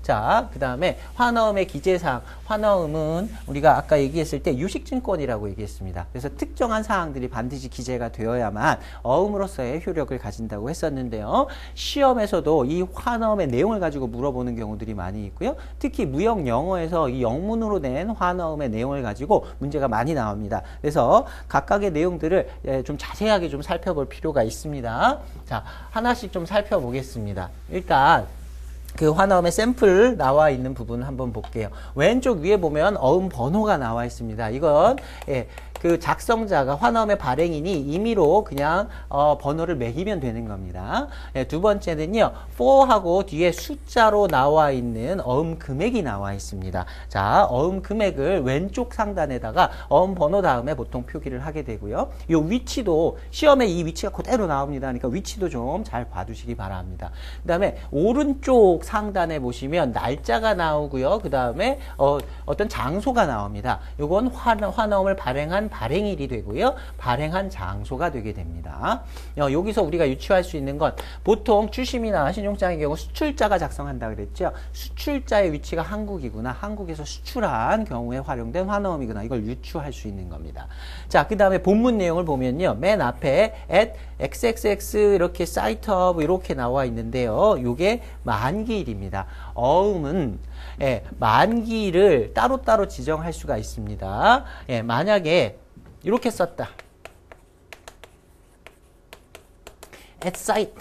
자, 그 다음에 환어음의 기재사항. 환어음은 우리가 아까 얘기했을 때 유식증권이라고 얘기했습니다. 그래서 특정한 사항들이 반드시 기재가 되어야만 어음으로서의 효력을 가진다고 했었는데요. 시험에서도 이 환어음의 내용을 가지고 물어보는 경우들이 많이 있고요. 특히 무역 영어에서 이 영문으로 낸 환어음의 내용을 가지고 문제가 많이 나옵니다. 그래서 각각의 내용들을 좀 자세하게 좀 살펴볼 필요가 있습니다. 자, 하나씩 좀 살펴보겠습니다. 일단 그 환어음의 샘플 나와 있는 부분 한번 볼게요. 왼쪽 위에 보면 어음 번호가 나와 있습니다. 이건 그 작성자가 환어음의 발행인이 임의로 그냥 번호를 매기면 되는 겁니다. 두 번째는요, for하고 뒤에 숫자로 나와 있는 어음 금액이 나와 있습니다. 자, 어음 금액을 왼쪽 상단에다가 어음 번호 다음에 보통 표기를 하게 되고요. 이 위치도 시험에 이 위치가 그대로 나옵니다. 그러니까 위치도 좀 잘 봐두시기 바랍니다. 그 다음에 오른쪽 상단에 보시면 날짜가 나오고요. 그 다음에 어떤 장소가 나옵니다. 이건 환어음을 발행한 발행일이 되고요. 발행한 장소가 되게 됩니다. 여기서 우리가 유추할 수 있는 건 보통 추심이나 신용장의 경우 수출자가 작성한다 그랬죠. 수출자의 위치가 한국이구나. 한국에서 수출한 경우에 활용된 환어음이구나. 이걸 유추할 수 있는 겁니다. 자, 그 다음에 본문 내용을 보면요. 맨 앞에 at xxx 이렇게 site of 이렇게 나와 있는데요. 이게 만기일입니다. 어음은 만기일을 따로따로 지정할 수가 있습니다. 만약에 이렇게 썼다. at site.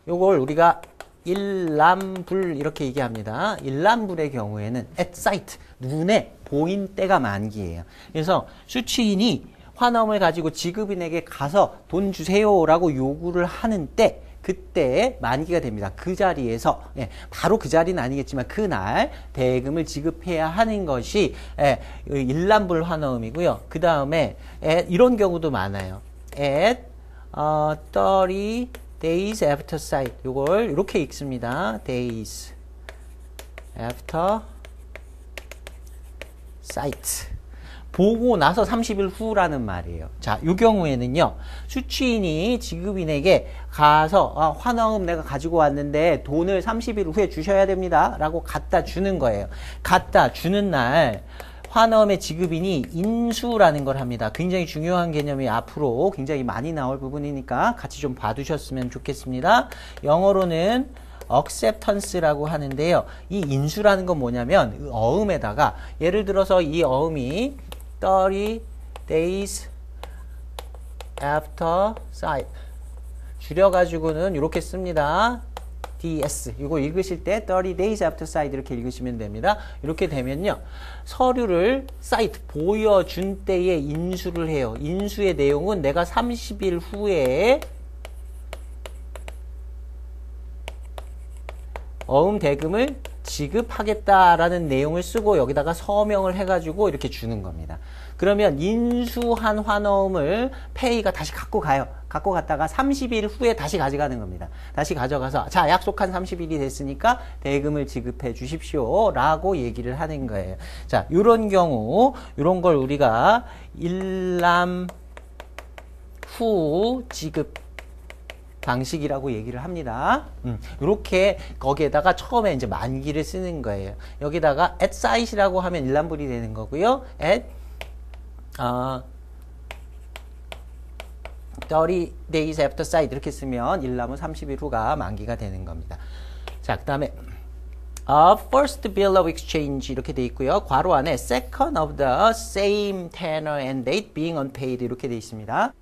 요걸 우리가 일람불 이렇게 얘기합니다. 일람불의 경우에는 at site. 눈에 보인 때가 만기예요. 그래서 수취인이 환어음을 가지고 지급인에게 가서 돈 주세요라고 요구를 하는 때 그때 만기가 됩니다. 그 자리에서 바로 그 자리는 아니겠지만 그날 대금을 지급해야 하는 것이 일람불 환어음이고요. 그 다음에 이런 경우도 많아요. at 30 days after sight. 요걸 이렇게 읽습니다. days after sight. 보고 나서 30일 후라는 말이에요. 자, 이 경우에는요, 수취인이 지급인에게 가서, 환어음 내가 가지고 왔는데 돈을 30일 후에 주셔야 됩니다. 라고 갖다 주는 거예요. 갖다 주는 날, 환어음의 지급인이 인수라는 걸 합니다. 굉장히 중요한 개념이 앞으로 굉장히 많이 나올 부분이니까 같이 좀 봐두셨으면 좋겠습니다. 영어로는 acceptance라고 하는데요. 이 인수라는 건 뭐냐면 어음에다가 예를 들어서 이 어음이 30 days after sight 줄여가지고는 이렇게 씁니다. DS 이거 읽으실 때 30 days after sight 이렇게 읽으시면 됩니다. 이렇게 되면요. 서류를 사이트 보여준 때에 인수를 해요. 인수의 내용은 내가 30일 후에 어음 대금을 지급하겠다라는 내용을 쓰고 여기다가 서명을 해가지고 이렇게 주는 겁니다. 그러면 인수한 환어음을 페이가 다시 갖고 가요. 갖고 갔다가 30일 후에 다시 가져가는 겁니다. 다시 가져가서 자, 약속한 30일이 됐으니까 대금을 지급해 주십시오 라고 얘기를 하는 거예요. 자, 요런 경우 요런 걸 우리가 일람 후 지급 방식이라고 얘기를 합니다. 이렇게 거기에다가 처음에 이제 만기를 쓰는 거예요. 여기다가 at site이라고 하면 일람불이 되는 거고요. at 30 days after site 이렇게 쓰면 일람은 30일 후가 만기가 되는 겁니다. 자, 그 다음에 first bill of exchange 이렇게 돼 있고요. 괄호 안에 second of the same tenor and date being unpaid 이렇게 돼 있습니다.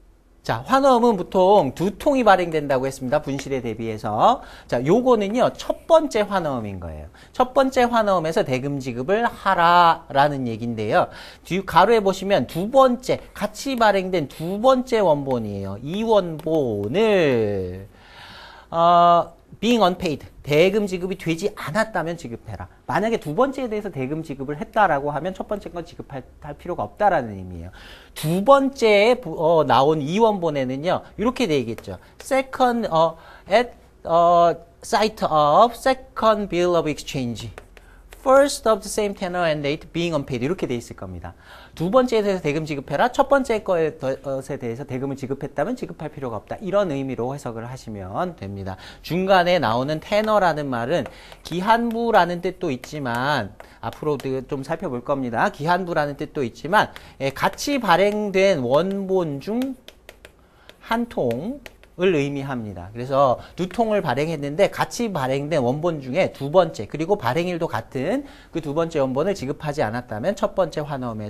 자, 환어음은 보통 두 통이 발행된다고 했습니다. 분실에 대비해서. 자, 요거는요, 첫 번째 환어음인 거예요. 첫 번째 환어음에서 대금 지급을 하라라는 얘기인데요. 뒤 가로에 보시면 두 번째, 같이 발행된 두 번째 원본이에요. 이 원본을, being unpaid. 대금 지급이 되지 않았다면 지급해라. 만약에 두 번째에 대해서 대금 지급을 했다라고 하면 첫 번째 건 지급할 필요가 없다라는 의미예요. 두 번째에 나온 이 원본에는요. 이렇게 돼 있겠죠. Second at site of second bill of exchange. first of the same tenor and date being unpaid 이렇게 돼 있을 겁니다. 두 번째에 대해서 대금 지급해라. 첫 번째 것에 대해서 대금을 지급했다면 지급할 필요가 없다. 이런 의미로 해석을 하시면 됩니다. 중간에 나오는 테너라는 말은 기한부라는 뜻도 있지만 앞으로도 좀 살펴볼 겁니다. 기한부라는 뜻도 있지만 같이 발행된 원본 중 한 통을 의미합니다. 그래서 두 통을 발행했는데 같이 발행된 원본 중에 두 번째 그리고 발행일도 같은 그 두 번째 원본을 지급하지 않았다면 첫 번째 환어음에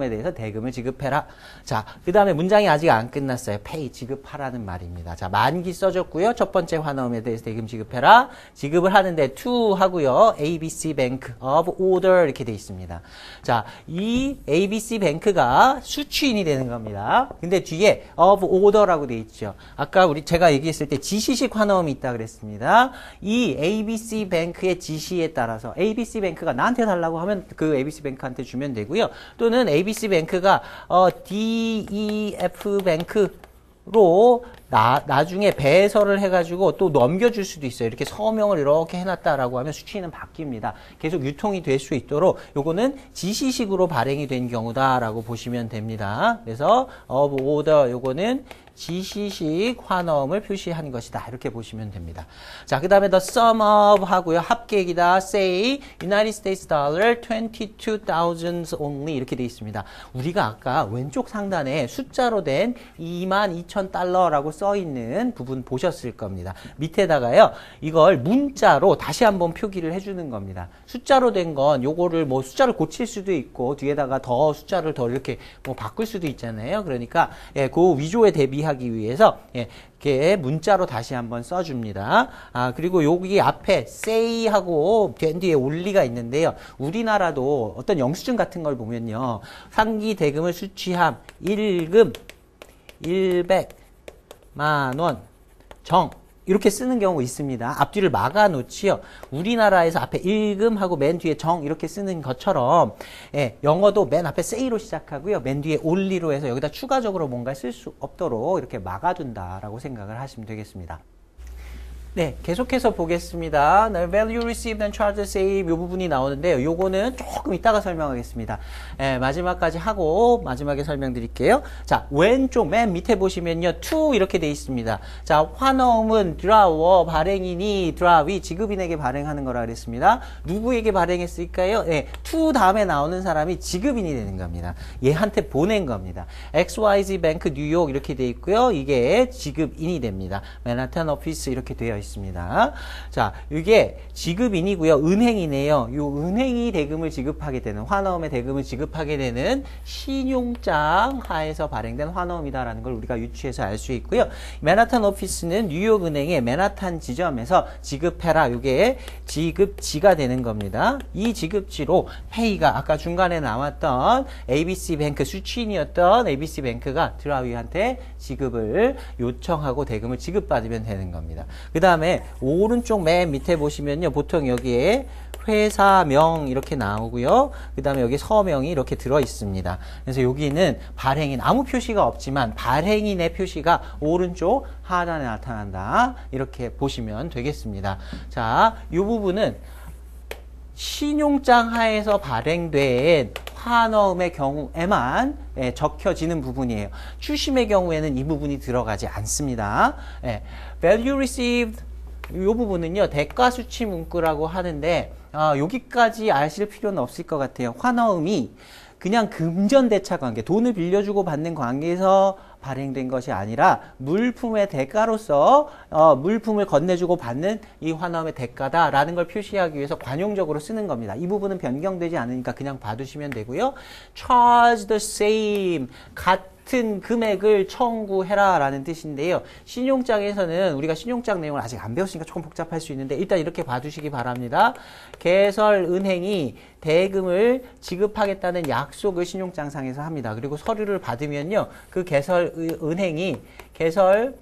대해서 대금을 지급해라. 자, 그 다음에 문장이 아직 안 끝났어요. pay, 지급하라는 말입니다. 자, 만기 써줬고요. 첫 번째 환어음에 대해서 대금 지급해라. 지급을 하는데 to 하고요. ABC Bank of Order 이렇게 돼 있습니다. 자, 이 ABC Bank가 수취인이 되는 겁니다. 근데 뒤에 of Order라고 돼 있죠. 아까 제가 얘기했을 때 지시식 환어음이 있다 그랬습니다. 이 ABC Bank의 지시에 따라서 ABC Bank가 나한테 달라고 하면 그 ABC Bank한테 주면 되고요. 또는 ABC Bank가 DEF Bank로 나중에 배설을 해가지고 또 넘겨줄 수도 있어요. 이렇게 서명을 이렇게 해놨다라고 하면 수취인은 바뀝니다. 계속 유통이 될 수 있도록 요거는 지시식으로 발행이 된 경우다라고 보시면 됩니다. 그래서 of order 요거는 지시식 환어음을 표시한 것이다. 이렇게 보시면 됩니다. 자, 그 다음에 the sum of 하고요. 합계액이다. say United States dollar 22,000 only 이렇게 돼 있습니다. 우리가 아까 왼쪽 상단에 숫자로 된 22,000달러라고 써 있는 부분 보셨을 겁니다. 밑에다가요. 이걸 문자로 다시 한번 표기를 해주는 겁니다. 숫자로 된 건 요거를 뭐 숫자를 고칠 수도 있고 뒤에다가 더 숫자를 더 이렇게 뭐 바꿀 수도 있잖아요. 그러니까 그 위조에 대비하기 위해서 이렇게 문자로 다시 한번 써줍니다. 그리고 여기 앞에 say하고 된 뒤에 only가 있는데요. 우리나라도 어떤 영수증 같은 걸 보면요. 상기 대금을 수취함 1금 100만원 정 이렇게 쓰는 경우 있습니다. 앞뒤를 막아 놓지요. 우리나라에서 앞에 1금하고 맨 뒤에 정 이렇게 쓰는 것처럼 영어도 맨 앞에 say로 시작하고요. 맨 뒤에 only로 해서 여기다 추가적으로 뭔가 쓸 수 없도록 이렇게 막아둔다라고 생각을 하시면 되겠습니다. 네, 계속해서 보겠습니다. value received and charge save 이 부분이 나오는데요. 요거는 조금 이따가 설명하겠습니다. 마지막까지 하고 마지막에 설명드릴게요. 자, 왼쪽 맨 밑에 보시면요. to 이렇게 돼 있습니다. 자, 환어음은 draw, 발행인이 draw이 지급인에게 발행하는 거라 그랬습니다. 누구에게 발행했을까요? to 다음에 나오는 사람이 지급인이 되는 겁니다. 얘한테 보낸 겁니다. XYZ Bank 뉴욕 이렇게 돼 있고요. 이게 지급인이 됩니다. 맨하탄 오피스 이렇게 되어 있습니다. 자, 이게 지급인이고요. 은행이네요. 요 은행이 대금을 지급하게 되는 환어음의 대금을 지급하게 되는 신용장 하에서 발행된 환어음이다라는 걸 우리가 유추해서 알 수 있고요. 맨하탄 오피스는 뉴욕 은행의 맨하탄 지점에서 지급해라. 이게 지급지가 되는 겁니다. 이 지급지로 페이가 아까 중간에 나왔던 ABC 뱅크 수취인이었던 ABC 뱅크가 드라위한테 지급을 요청하고 대금을 지급받으면 되는 겁니다. 그 다음에 오른쪽 맨 밑에 보시면요. 보통 여기에 회사명 이렇게 나오고요. 그 다음에 여기 서명이 이렇게 들어 있습니다. 그래서 여기는 발행인 아무 표시가 없지만 발행인의 표시가 오른쪽 하단에 나타난다. 이렇게 보시면 되겠습니다. 자, 이 부분은 신용장 하에서 발행된 환어음의 경우에만 적혀지는 부분이에요. 추심의 경우에는 이 부분이 들어가지 않습니다. value received 이 부분은요. 대가 수치 문구라고 하는데 여기까지 아실 필요는 없을 것 같아요. 환어음이 그냥 금전대차 관계, 돈을 빌려주고 받는 관계에서 발행된 것이 아니라 물품의 대가로서 물품을 건네주고 받는 이 환어음의 대가다라는 걸 표시하기 위해서 관용적으로 쓰는 겁니다. 이 부분은 변경되지 않으니까 그냥 봐두시면 되고요. charge the same, 같은 금액을 청구해라 라는 뜻인데요. 신용장에서는 우리가 신용장 내용을 아직 안 배웠으니까 조금 복잡할 수 있는데 일단 이렇게 봐두시기 바랍니다. 개설은행이 대금을 지급하겠다는 약속을 신용장상에서 합니다. 그리고 서류를 받으면요. 그 개설은행이 개설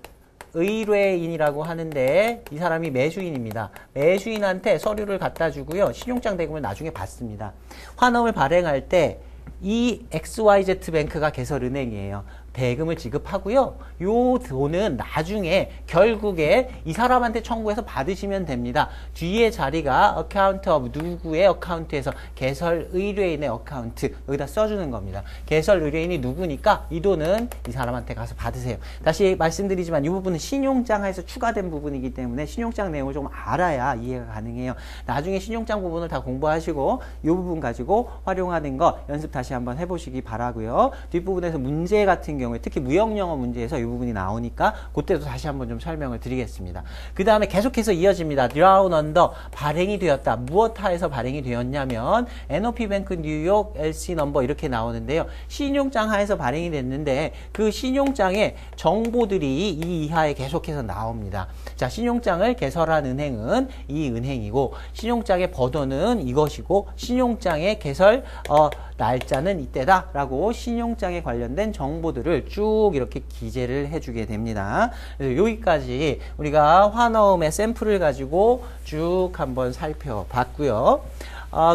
의뢰인이라고 하는데 이 사람이 매수인입니다. 매수인한테 서류를 갖다 주고요. 신용장 대금을 나중에 받습니다. 환어음을 발행할 때 이 XYZ 뱅크가 개설은행이에요. 대금을 지급하고요. 요 돈은 나중에 결국에 이 사람한테 청구해서 받으시면 됩니다. 뒤에 자리가 account of 누구의 어카운트에서 개설 의뢰인의 어카운트 여기다 써주는 겁니다. 개설 의뢰인이 누구니까 이 돈은 이 사람한테 가서 받으세요. 다시 말씀드리지만 이 부분은 신용장에서 추가된 부분이기 때문에 신용장 내용을 좀 알아야 이해가 가능해요. 나중에 신용장 부분을 다 공부하시고 이 부분 가지고 활용하는 거 연습 다시 한번 해보시기 바라고요. 뒷부분에서 문제 같은 경우에 특히 무역영어 문제에서 이 부분이 나오니까 그때도 다시 한번 좀 설명을 드리겠습니다. 그 다음에 계속해서 이어집니다. Drawn under 발행이 되었다. 무엇 하에서 발행이 되었냐면 NOP뱅크 뉴욕 LC 넘버 이렇게 나오는데요. 신용장 하에서 발행이 됐는데 그 신용장의 정보들이 이 이하에 계속해서 나옵니다. 자, 신용장을 개설한 은행은 이 은행이고 신용장의 번호는 이것이고 신용장의 개설 날짜는 이때다 라고 신용장에 관련된 정보들을 쭉 이렇게 기재를 해주게 됩니다. 그래서 여기까지 우리가 환어음의 샘플을 가지고 쭉 한번 살펴봤고요.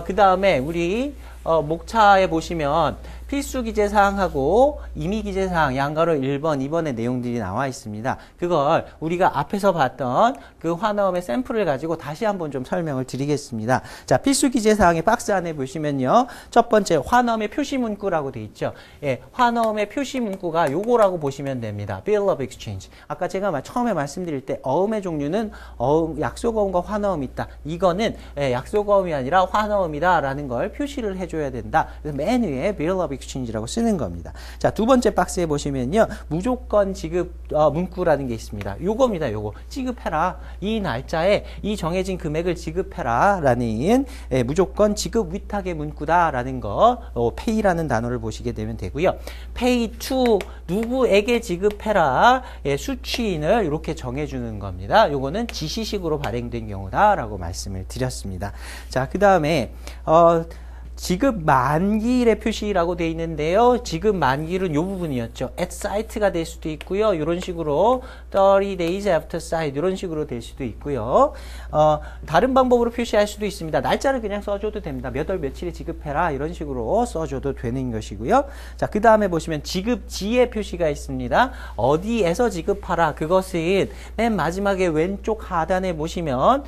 그 다음에 우리 목차에 보시면 필수 기재사항하고 임의 기재사항 양가로 1번, 2번의 내용들이 나와 있습니다. 그걸 우리가 앞에서 봤던 그 환어음의 샘플을 가지고 다시 한번 좀 설명을 드리겠습니다. 자, 필수 기재사항의 박스 안에 보시면요. 첫 번째 환어음의 표시 문구라고 돼 있죠. 예, 환어음의 표시 문구가 요거라고 보시면 됩니다. Bill of Exchange. 아까 제가 처음에 말씀드릴 때 어음의 종류는 약속어음과 환어음이 있다. 이거는 약속어음이 아니라 환어음이다 라는 걸 표시를 해줘야 된다. 그래서 맨 위에 Bill of Exchange라고 쓰는 겁니다. 자, 두 번째 박스에 보시면요. 무조건 지급 문구라는 게 있습니다. 요겁니다. 요거. 지급해라. 이 날짜에 이 정해진 금액을 지급해라 라는 무조건 지급 위탁의 문구다 라는 거 pay라는 단어를 보시게 되면 되고요. pay to 누구에게 지급해라 수취인을 이렇게 정해주는 겁니다. 요거는 지시식으로 발행된 경우다 라고 말씀을 드렸습니다. 자, 그 다음에 지급 만기일의 표시라고 되어 있는데요. 지급 만기일은 이 부분이었죠. at site가 될 수도 있고요. 이런 식으로 30 days after site 이런 식으로 될 수도 있고요. 다른 방법으로 표시할 수도 있습니다. 날짜를 그냥 써줘도 됩니다. 몇 월 며칠에 지급해라 이런 식으로 써줘도 되는 것이고요. 자, 그 다음에 보시면 지급지의 표시가 있습니다. 어디에서 지급하라 그것은 맨 마지막에 왼쪽 하단에 보시면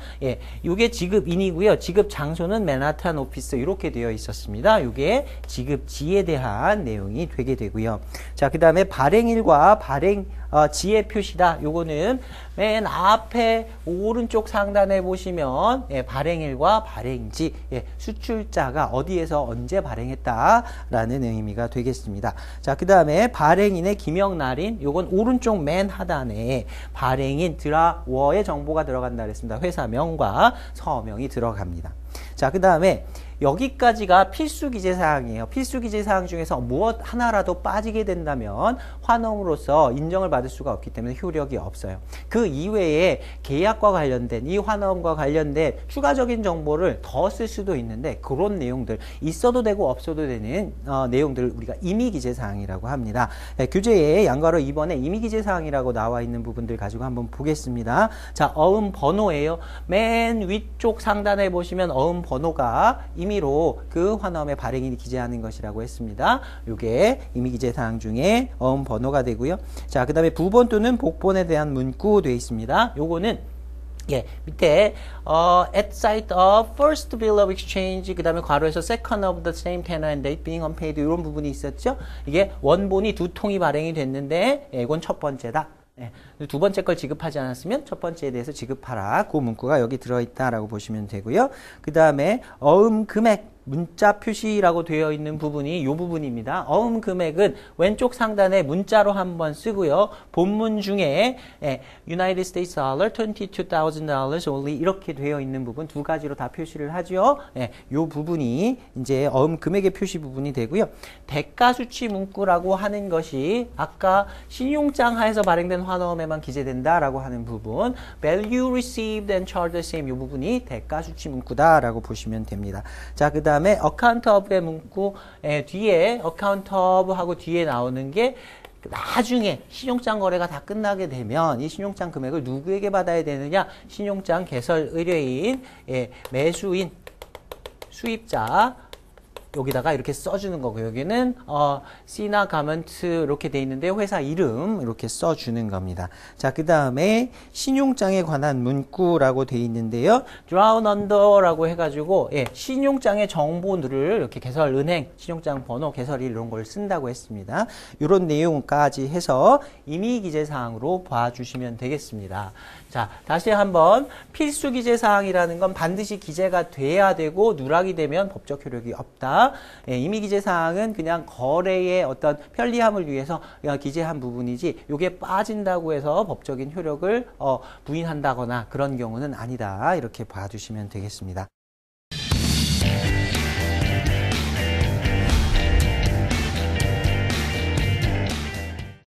이게 지급인이고요. 지급 장소는 맨하탄 오피스 이렇게 되어 있습니다. 있었습니다. 이게 지급지에 대한 내용이 되게 되고요. 자, 그 다음에 발행일과 발행지의 표시다. 요거는 맨 앞에 오른쪽 상단에 보시면 발행일과 발행지, 수출자가 어디에서 언제 발행했다라는 의미가 되겠습니다. 자, 그 다음에 발행인의 기명날인 요건 오른쪽 맨 하단에 발행인 드라워의 정보가 들어간다 그랬습니다. 회사명과 서명이 들어갑니다. 자, 그 다음에 여기까지가 필수 기재사항이에요. 필수 기재사항 중에서 무엇 하나라도 빠지게 된다면 환어음으로서 인정을 받을 수가 없기 때문에 효력이 없어요. 그 이외에 계약과 관련된 이 환어음과 관련된 추가적인 정보를 더 쓸 수도 있는데 그런 내용들 있어도 되고 없어도 되는 내용들을 우리가 임의 기재사항이라고 합니다. 교재에 양가로 2번에 임의 기재사항이라고 나와 있는 부분들 가지고 한번 보겠습니다. 자, 어음 번호예요. 맨 위쪽 상단에 보시면 어음 번호가 임의로 그 환어음의 발행일이 기재하는 것이라고 했습니다. 이게 임의 기재사항 중에 어음 번호가 되고요. 자, 그 다음에 부본 또는 복본에 대한 문구 되어 있습니다. 요거는 밑에 at site of first bill of exchange 그 다음에 괄호에서 second of the same tenor and date being unpaid 이런 부분이 있었죠. 이게 원본이 두 통이 발행이 됐는데 이건 첫 번째다. 두 번째 걸 지급하지 않았으면 첫 번째에 대해서 지급하라. 그 문구가 여기 들어있다라고 보시면 되고요. 그 다음에 어음 금액 문자 표시라고 되어 있는 부분이 이 부분입니다. 어음 금액은 왼쪽 상단에 문자로 한번 쓰고요. 본문 중에 United States dollar, $22,000 only 이렇게 되어 있는 부분 두 가지로 다 표시를 하죠. 이 부분이 이제 어음 금액의 표시 부분이 되고요. 대가 수치 문구라고 하는 것이 아까 신용장 하에서 발행된 환어음에만 기재된다라고 하는 부분, value received and charged the same 이 부분이 대가 수치 문구다라고 보시면 됩니다. 자, 그 다음에 account of의 문구 뒤에 account of 하고 뒤에 나오는 게 나중에 신용장 거래가 다 끝나게 되면 이 신용장 금액을 누구에게 받아야 되느냐? 신용장 개설 의뢰인, 매수인, 수입자 여기다가 이렇게 써주는 거고 여기는 C나 가먼트 이렇게 돼 있는데 회사 이름 이렇게 써주는 겁니다. 자, 그 다음에 신용장에 관한 문구라고 돼 있는데요. Drawn under라고 해가지고 신용장의 정보들을 이렇게 개설 은행, 신용장 번호, 개설일 이런 걸 쓴다고 했습니다. 이런 내용까지 해서 임의기재사항으로 봐주시면 되겠습니다. 자, 다시 한번 필수 기재사항이라는 건 반드시 기재가 돼야 되고 누락이 되면 법적 효력이 없다. 임의기재사항은 그냥 거래의 어떤 편리함을 위해서 기재한 부분이지 이게 빠진다고 해서 법적인 효력을 부인한다거나 그런 경우는 아니다. 이렇게 봐주시면 되겠습니다.